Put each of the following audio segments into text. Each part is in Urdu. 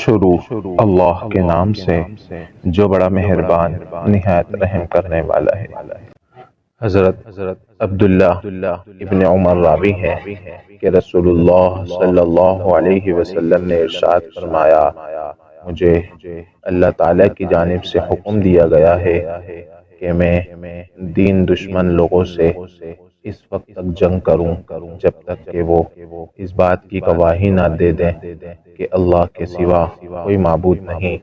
شروع اللہ کے نام سے جو بڑا مہربان نہایت رحم کرنے والا ہے۔ حضرت عبداللہ ابن عمر راوی ہے کہ رسول اللہ صلی اللہ علیہ وسلم نے ارشاد فرمایا، مجھے اللہ تعالیٰ کی جانب سے حکم دیا گیا ہے کہ میں دین دشمن لوگوں سے اس وقت تک جنگ کروں جب تک کہ وہ اس بات کی گواہی نہ دے دیں کہ اللہ کے سوا کوئی معبود نہیں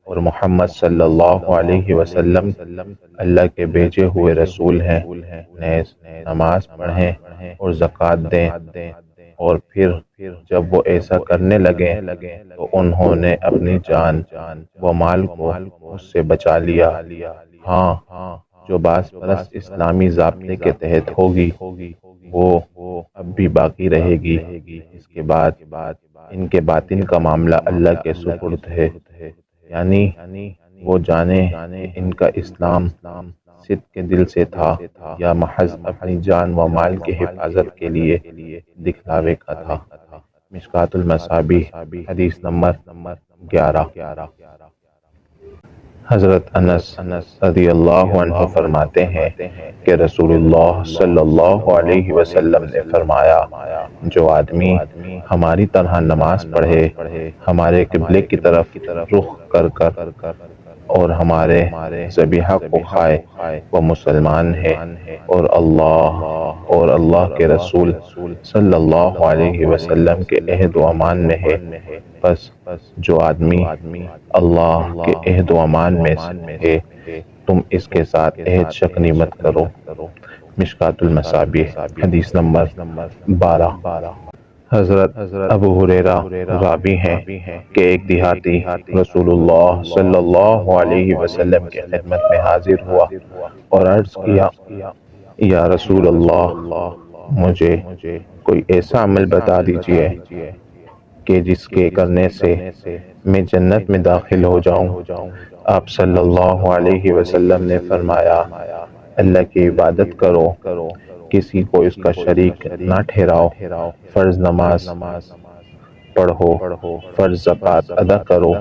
اور محمد صلی اللہ علیہ وسلم اللہ کے بھیجے ہوئے رسول ہیں، نیز نماز پڑھیں اور زکوٰۃ دیں۔ اور پھر جب وہ ایسا کرنے لگے تو انہوں نے اپنی جان و مال کو اس سے بچا لیا۔ ہاں، جو باز پرست اسلامی ضابطے کے تحت ہوگی وہ اب بھی باقی رہے گی۔ اس کے بعد ان کے باطن کا معاملہ اللہ کے سپرد ہے، یعنی وہ جانے کہ ان کا اسلام صدق کے دل سے تھا یا محض اپنی جان و مال کی حفاظت کے لیے دکھلاوے کا تھا۔ مشکوٰۃ المصابیح حدیث نمبر 11۔ حضرت انس رضی اللہ عنہ فرماتے ہیں کہ رسول اللہ صلی اللہ علیہ وسلم نے فرمایا، جو آدمی ہماری طرح نماز پڑھے، ہمارے قبلے کی طرف رخ کر اور ہمارے ذبیحہ کو کھائے، وہ مسلمان ہے اور اللہ کے رسول صلی اللہ علیہ وسلم کے عہد و امان میں ہے۔ بس جو آدمی اللہ کے عہد و امان میں ہے تم اس کے ساتھ عہد شکنی مت کرو۔ مشکوٰۃ المصابیح حدیث نمبر 12۔ حضرت ابو ہریرہ راوی ہیں کہ ایک دیہاتی رسول اللہ صلی اللہ علیہ وسلم کی خدمت میں حاضر ہوا اور عرض کیا، یا رسول اللہ، مجھے کوئی ایسا عمل بتا دیجئے کہ جس کے کرنے سے میں جنت میں داخل ہو جاؤں۔ آپ صلی اللہ علیہ وسلم نے فرمایا، اللہ کی عبادت کرو، کسی کو اس کا شریک نہ ٹھہراؤ، فرض نماز پڑھو، فرض زکوٰۃ ادا کرو،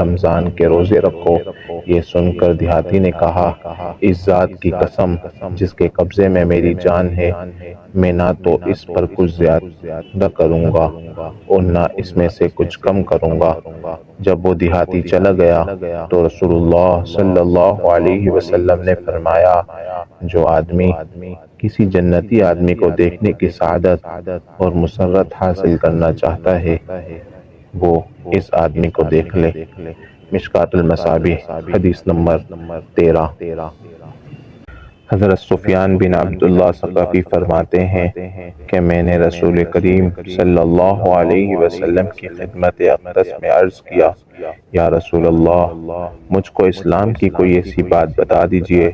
رمضان کے روزے رکھو۔ یہ سن کر دیہاتی نے کہا، اس ذات کی قسم جس کے قبضے میں میری جان ہے، میں نہ تو اس پر کچھ زیادہ کروں گا اور نہ اس میں سے کچھ کم کروں گا۔ جب وہ دیہاتی چلا گیا تو رسول اللہ صلی اللہ علیہ وسلم نے فرمایا، جو آدمی کسی جنتی آدمی کو دیکھنے کی سعادت اور مسرت حاصل کرنا چاہتا ہے وہ اس آدمی کو دیکھ لے۔ مشکوٰۃ المصابیح حدیث نمبر 13۔ حضرت سفیان بن عبداللہ ثقفی فرماتے ہیں کہ میں نے رسول کریم صلی اللہ علیہ وسلم کی خدمت اقدس میں عرض کیا، یا رسول اللہ، مجھ کو اسلام کی کوئی ایسی بات بتا دیجئے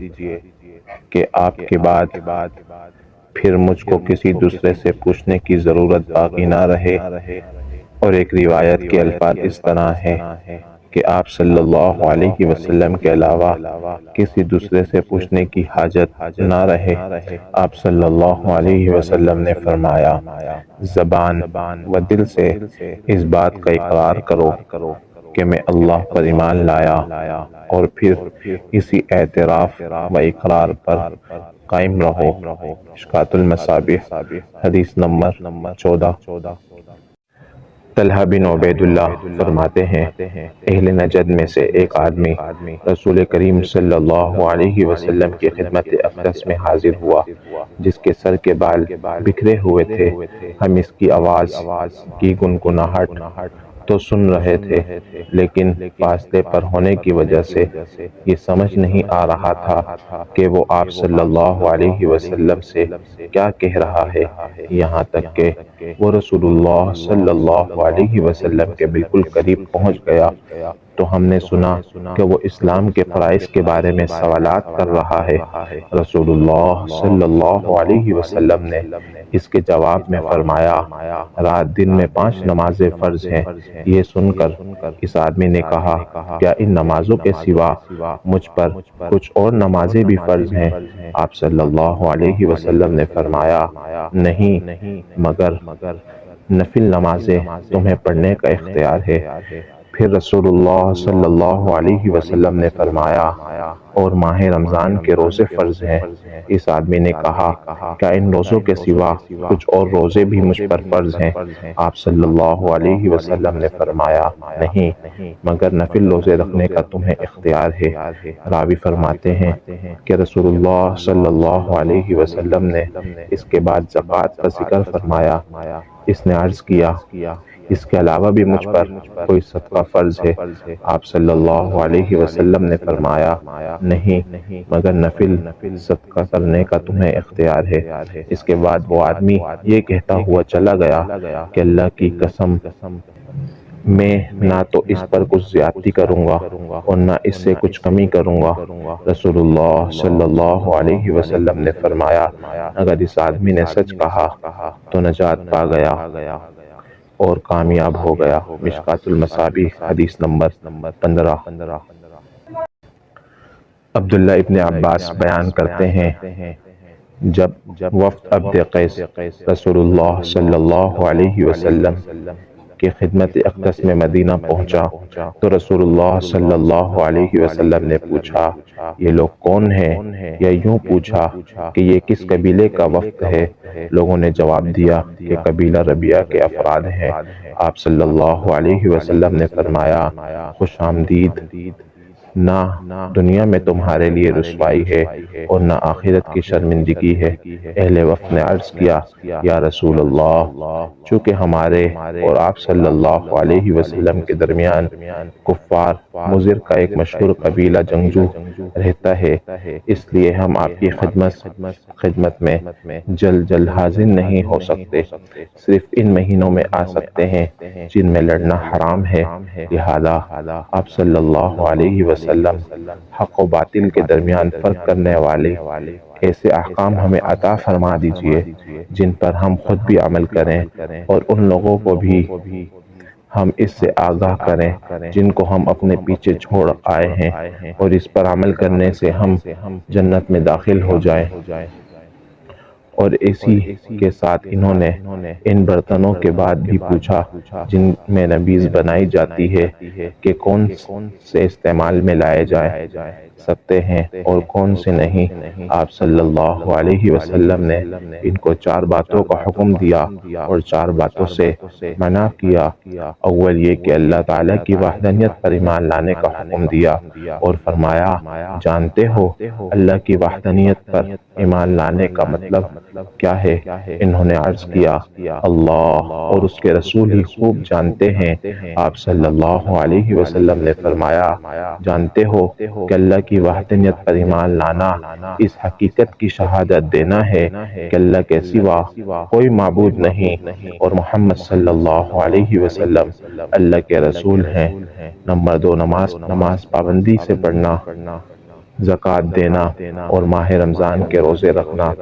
کہ آپ کے بعد پھر مجھ کو کسی دوسرے سے پوچھنے کی ضرورت باقی نہ رہے۔ اور ایک روایت کے الفاظ اس طرح ہیں کہ آپ صلی اللہ علیہ وسلم کے علاوہ کسی دوسرے سے پوچھنے کی حاجت نہ رہے۔ آپ صلی اللہ علیہ وسلم نے فرمایا، زبان و دل سے اس بات کا اقرار کرو کہ میں اللہ پر ایمان لایا اور پھر اسی اعتراف و اقرار پر قائم رہو۔ مشکوٰۃ المصابیح حدیث نمبر 14۔ طلحہ بن عبید اللہ فرماتے ہیں، اہل نجد میں سے ایک آدمی رسول کریم صلی اللہ علیہ وسلم کی خدمت اقدس میں حاضر ہوا جس کے سر کے بال بکھرے ہوئے تھے۔ ہم اس کی آواز کی گنگناہٹ تو سن رہے تھے لیکن فاصلے پر ہونے کی وجہ سے یہ سمجھ نہیں آ رہا تھا کہ وہ آپ صلی اللہ علیہ وسلم سے کیا کہہ رہا ہے، یہاں تک کہ وہ رسول اللہ صلی اللہ علیہ وسلم کے بالکل قریب پہنچ گیا تو ہم نے سنا کہ وہ اسلام کے فرائض کے بارے میں سوالات کر رہا ہے۔ رسول اللہ صلی اللہ علیہ وسلم نے اس کے جواب میں فرمایا، رات دن میں 5 نمازیں فرض ہیں۔ یہ سن کر اس آدمی نے کہا، کیا ان نمازوں کے سوا مجھ پر کچھ اور نمازیں بھی فرض ہیں؟ آپ صلی اللہ علیہ وسلم نے فرمایا، نہیں، مگر نفل نمازیں تمہیں پڑھنے کا اختیار ہے۔ پھر رسول اللہ صلی اللہ علیہ وسلم نے فرمایا اور ماہ رمضان کے روزے فرض ہیں۔ اس آدمی نے کہا کیا ان روزوں کے سوا کچھ اور روزے بھی مجھ پر فرض ہیں؟ آپ صلی اللہ علیہ وسلم نے فرمایا نہیں، مگر نفل روزے رکھنے کا تمہیں اختیار ہے۔ راوی فرماتے ہیں کہ رسول اللہ صلی اللہ علیہ وسلم نے اس کے بعد زکوٰۃ کا ذکر فرمایا۔ اس نے عرض کیا اس کے علاوہ بھی مجھ پر کوئی صدقہ فرض ہے؟ آپ صلی اللہ علیہ وسلم نے فرمایا نہیں، مگر نفل صدقہ کرنے کا تمہیں اختیار ہے۔ اس کے بعد وہ آدمی یہ کہتا ہوا چلا گیا کہ اللہ کی قسم میں نہ تو اس پر کچھ زیادتی کروں گا اور نہ اس سے کچھ کمی کروں گا۔ رسول اللہ صلی اللہ علیہ وسلم نے فرمایا اگر اس آدمی نے سچ کہا تو نجات پا گیا اور کامیاب ہو گیا۔ مشکوٰۃ المصابیح حدیث نمبر 15۔ عبداللہ ابن عباس بیان کرتے ہیں جب وفد عبد قیس رسول اللہ صلی اللہ علیہ وسلم کی خدمت اقدس میں مدینہ پہنچا تو رسول اللہ صلی اللہ علیہ وسلم نے پوچھا یہ لوگ کون ہیں، یا یوں پوچھا کہ یہ کس قبیلے کا وفد ہے؟ لوگوں نے جواب دیا کہ قبیلہ ربیعہ کے افراد ہیں۔ آپ صلی اللہ علیہ وسلم نے فرمایا خوش آمدید، نہ دنیا میں تمہارے لیے رسوائی ہے اور نہ آخرت کی شرمندگی ہے۔ اہل وفد نے عرض کیا یا رسول اللہ، چونکہ ہمارے اور آپ صلی اللہ علیہ وسلم کے درمیان کفار مضر کا ایک مشہور قبیلہ جنگجو رہتا ہے، اس لیے ہم آپ کی خدمت میں جلد حاضر نہیں ہو سکتے، صرف ان مہینوں میں آ سکتے ہیں جن میں لڑنا حرام ہے، لہذا آپ صلی اللہ علیہ وسلم حق و باطل کے درمیان فرق کرنے والے ایسے احکام ہمیں عطا فرما دیجئے جن پر ہم خود بھی عمل کریں اور ان لوگوں کو بھی ہم اس سے آگاہ کریں جن کو ہم اپنے پیچھے چھوڑ آئے ہیں، اور اس پر عمل کرنے سے ہم جنت میں داخل ہو جائیں۔ اور اسی کے ساتھ انہوں نے ان برتنوں کے بعد بھی پوچھا جن میں نبیذ بنائی جاتی ہے کہ کون سے استعمال میں لائے جا سکتے ہیں اور کون سے نہیں۔ آپ صلی اللہ علیہ وسلم نے ان کو 4 باتوں کا حکم دیا اور 4 باتوں سے منع کیا۔ اول یہ کہ اللہ تعالیٰ کی وحدانیت پر ایمان لانے کا حکم دیا اور فرمایا جانتے ہو اللہ کی وحدانیت پر ایمان لانے کا مطلب کیا ہے؟ انہوں نے عرض کیا اللہ اور اس کے رسول ہی خوب جانتے ہیں۔ آپ صلی اللہ علیہ وسلم نے فرمایا جانتے ہو کہ اللہ کی وحدانیت پر ایمان لانا اس حقیقت کی شہادت دینا ہے کہ اللہ کے سوا کوئی معبود نہیں اور محمد صلی اللہ علیہ وسلم اللہ کے رسول ہیں۔ نمبر 2 نماز پابندی سے پڑھنا، زکوٰۃ دینا اور ماہ رمضان کے روزے رکھنا،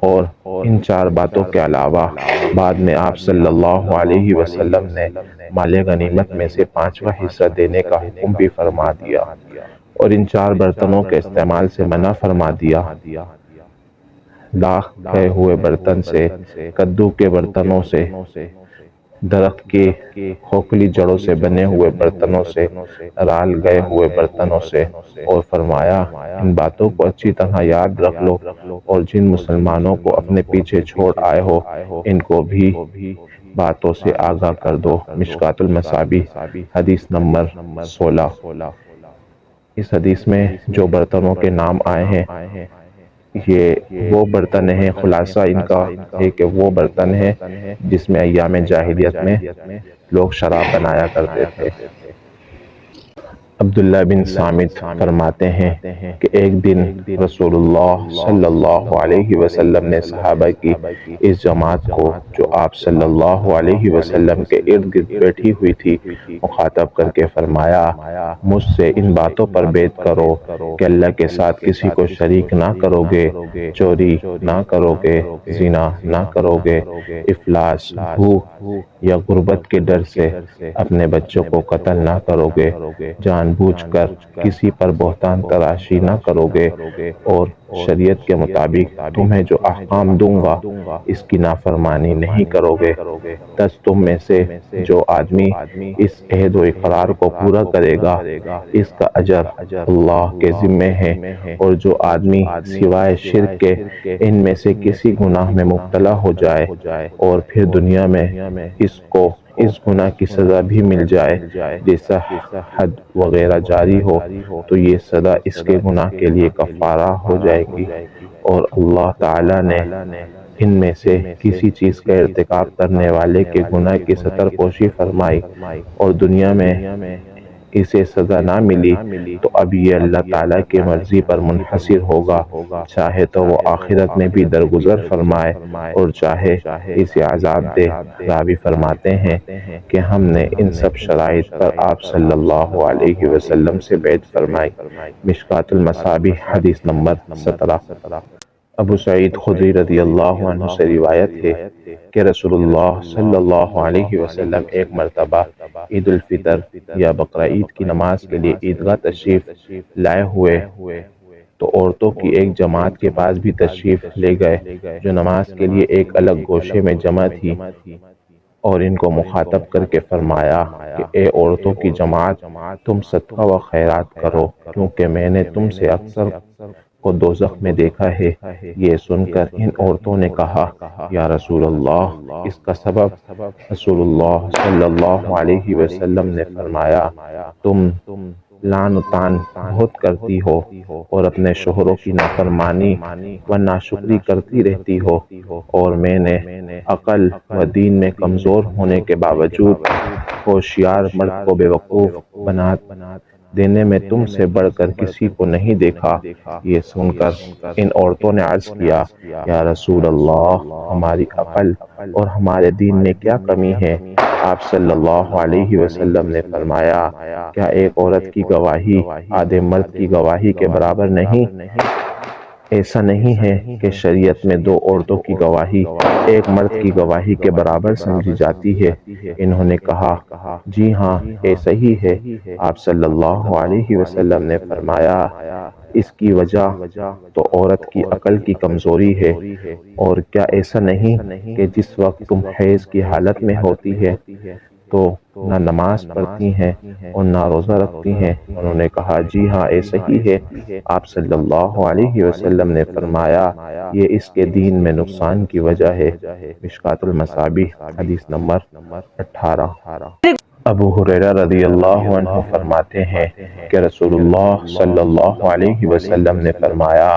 اور ان 4 باتوں کے علاوہ بعد میں آپ صلی اللہ علیہ وسلم نے مال غنیمت میں سے 5واں حصہ دینے کا حکم بھی فرما دیا اور ان 4 برتنوں کے استعمال سے منع فرما دیا۔ لاخ گئے ہوئے برتن سے، کدو کے برتنوں سے، درخت کی کھوکھلی جڑوں سے بنے ہوئے برتنوں سے، رال گئے ہوئے برتنوں سے، اور فرمایا ان باتوں کو اچھی طرح یاد رکھ لو اور جن مسلمانوں کو اپنے پیچھے چھوڑ آئے ہو ان کو بھی باتوں سے آگاہ کر دو۔ مشکوٰۃ المصابیح حدیث نمبر 16۔ اس حدیث میں جو برتنوں کے نام آئے ہیں یہ وہ برتن ہیں، خلاصہ ان کا ہے کہ وہ برتن ہیں جس میں ایام جاہلیت میں لوگ شراب بنایا کرتے تھے۔ عبداللہ بن صامت فرماتے ہیں کہ ایک دن رسول اللہ صلی اللہ علیہ وسلم نے صحابہ کی اس جماعت کو جو آپ صلی اللہ علیہ وسلم کے ارد گرد بیٹھی ہوئی تھی مخاطب کر کے فرمایا مجھ سے ان باتوں پر بیعت کرو کہ اللہ کے ساتھ کسی کو شریک نہ کرو گے، چوری نہ کرو گے، زنا نہ کرو گے، افلاس، بھوک یا غربت کے ڈر سے اپنے بچوں کو قتل نہ کرو گے، جان بوجھ کر کسی پر بہتان تراشی نہ کرو گے، اور شریعت کے مطابق تمہیں جو احکام دوں گا اس کی نافرمانی نہیں کرو گے۔ تم میں سے جو آدمی اس عہد و اقرار کو پورا کرے گا اس کا اجر اللہ کے ذمے ہے، اور جو آدمی سوائے شرک کے ان میں سے کسی گناہ میں مبتلا ہو جائے اور پھر دنیا میں اس کو اس گناہ کی سزا بھی مل جائے جیسا حد وغیرہ جاری ہو، تو یہ سزا اس کے گناہ کے لیے کفارہ ہو جائے گی، اور اللہ تعالی نے ان میں سے کسی چیز کا ارتکاب کرنے والے کے گناہ کی ستر پوشی فرمائی اور دنیا میں اسے سزا نہ ملی، تو اب یہ اللہ تعالیٰ کی مرضی پر منحصر ہوگا، چاہے تو وہ آخرت میں بھی درگزر فرمائے اور چاہے اسے عذاب دے۔ راوی فرماتے ہیں کہ ہم نے ان سب شرائط پر آپ صلی اللہ علیہ وسلم سے بیعت فرمائی۔ مشکوٰۃ المصابیح حدیث نمبر 17۔ ابو سعید خدری رضی اللہ عنہ سے روایت ہے کہ رسول اللہ صلی اللہ علیہ وسلم ایک مرتبہ عید الفطر یا بقرہ عید کی نماز کے لیے عیدگاہ تشریف لائے ہوئے تو عورتوں کی ایک جماعت کے پاس بھی تشریف لے گئے جو نماز کے لیے ایک الگ گوشے میں جمع تھی، اور ان کو مخاطب کر کے فرمایا کہ اے عورتوں کی جماعت، تم صدقہ و خیرات کرو، کیونکہ میں نے تم سے اکثر کو دوزخ میں دیکھا ہے۔ یہ سن کر ان عورتوں نے کہا یا رسول اللہ، اس کا سبب؟ رسول اللہ صلی اللہ علیہ وسلم نے فرمایا تم لعن و طعن بہت کرتی ہو اور اپنے شوہروں کی نافرمانی و ناشکری کرتی رہتی ہو، اور میں نے عقل و دین میں کمزور ہونے کے باوجود ہوشیار مرد کو بیوقوف بنا دینے میں تم سے بڑھ کر کسی کو نہیں دیکھا۔ یہ سن کر ان عورتوں نے عرض کیا یا رسول اللہ، ہماری عقل اور ہمارے دین میں کیا کمی ہے؟ آپ صلی اللہ علیہ وسلم نے فرمایا کیا ایک عورت کی گواہی آدھے مرد کی گواہی کے برابر نہیں؟ ایسا نہیں ہے کہ شریعت میں دو عورتوں کی گواہی ایک مرد کی گواہی کے برابر سمجھی جاتی ہے؟ انہوں نے کہا جی ہاں ایسا ہی ہے۔ آپ صلی اللہ علیہ وسلم نے فرمایا اس کی وجہ تو عورت کی عقل کی کمزوری ہے، اور کیا ایسا نہیں کہ جس وقت تم حیض کی حالت میں ہوتی ہے تو نہ نماز پڑھتی ہیں اور نہ روزہ رکھتی ہیں؟ انہوں نے کہا جی ہاں ایسا ہی ہے۔ آپ صلی اللہ علیہ وسلم نے فرمایا یہ اس کے دین میں نقصان کی وجہ ہے۔ مشکوٰۃ المصابیح حدیث نمبر 18۔ ابو ہریرہ رضی اللہ عنہ فرماتے ہیں کہ رسول اللہ صلی اللہ علیہ وسلم نے فرمایا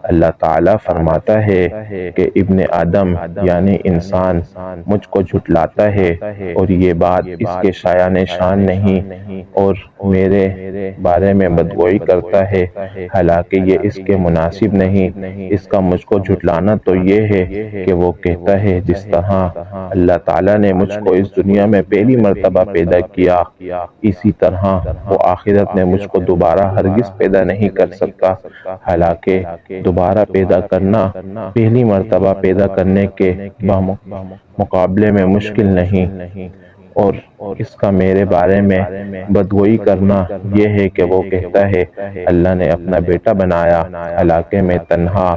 اللہ تعالیٰ فرماتا ہے کہ ابن آدم یعنی انسان مجھ کو جھٹلاتا ہے، اور یہ بات اس کے شایان شان نہیں، اور میرے بارے میں بدگوئی کرتا ہے، حالانکہ یہ اس کے مناسب نہیں۔ اس کا مجھ کو جھٹلانا تو یہ ہے کہ وہ کہتا ہے جس طرح اللہ تعالیٰ نے مجھ کو اس دنیا میں پہلی مرتبہ پیدا کیا، اسی طرح وہ آخرت میں مجھ کو دوبارہ ہرگز پیدا نہیں کر سکتا، حالانکہ دوبارہ پیدا کرنا پہلی مرتبہ پیدا کرنے کے مقابلے میں مشکل نہیں، اور اس کا میرے بارے میں بدگوئی کرنا یہ ہے کہ وہ کہتا ہے اللہ نے اپنا بیٹا بنایا، حالانکہ میں تنہا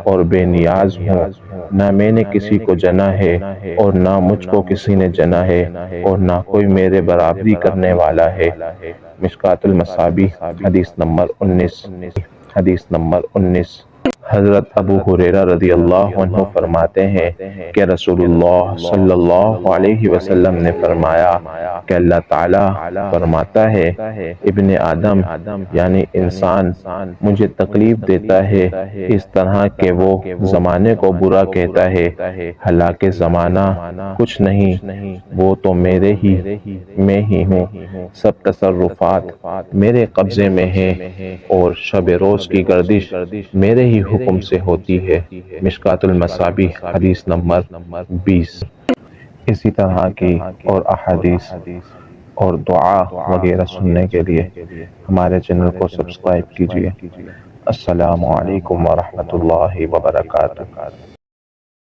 اور بے نیاز ہوں، نہ میں نے کسی کو جنا ہے اور نہ مجھ کو کسی نے جنا ہے، اور نہ کوئی میرے برابری کرنے والا ہے۔ مشکوٰۃ المصابیح حدیث نمبر 19۔ حضرت ابو ہریرہ رضی اللہ عنہ فرماتے ہیں کہ رسول اللہ صلی اللہ علیہ وسلم نے فرمایا کہ اللہ تعالیٰ فرماتا ہے ابن آدم یعنی انسان مجھے تکلیف دیتا ہے اس طرح کہ وہ زمانے کو برا کہتا ہے، حالانکہ زمانہ کچھ نہیں، وہ تو میں ہی ہوں، سب تصرفات میرے قبضے میں ہیں، اور شب روز کی گردش میرے ہی حکم سے ہوتی ہے۔ مشکوٰۃ المصابیح حدیث نمبر 20۔ اسی طرح کی اور احادیث اور دعا وغیرہ سننے کے لیے ہمارے چینل کو سبسکرائب کیجیے۔ السلام علیکم ورحمۃ اللہ وبرکاتہ۔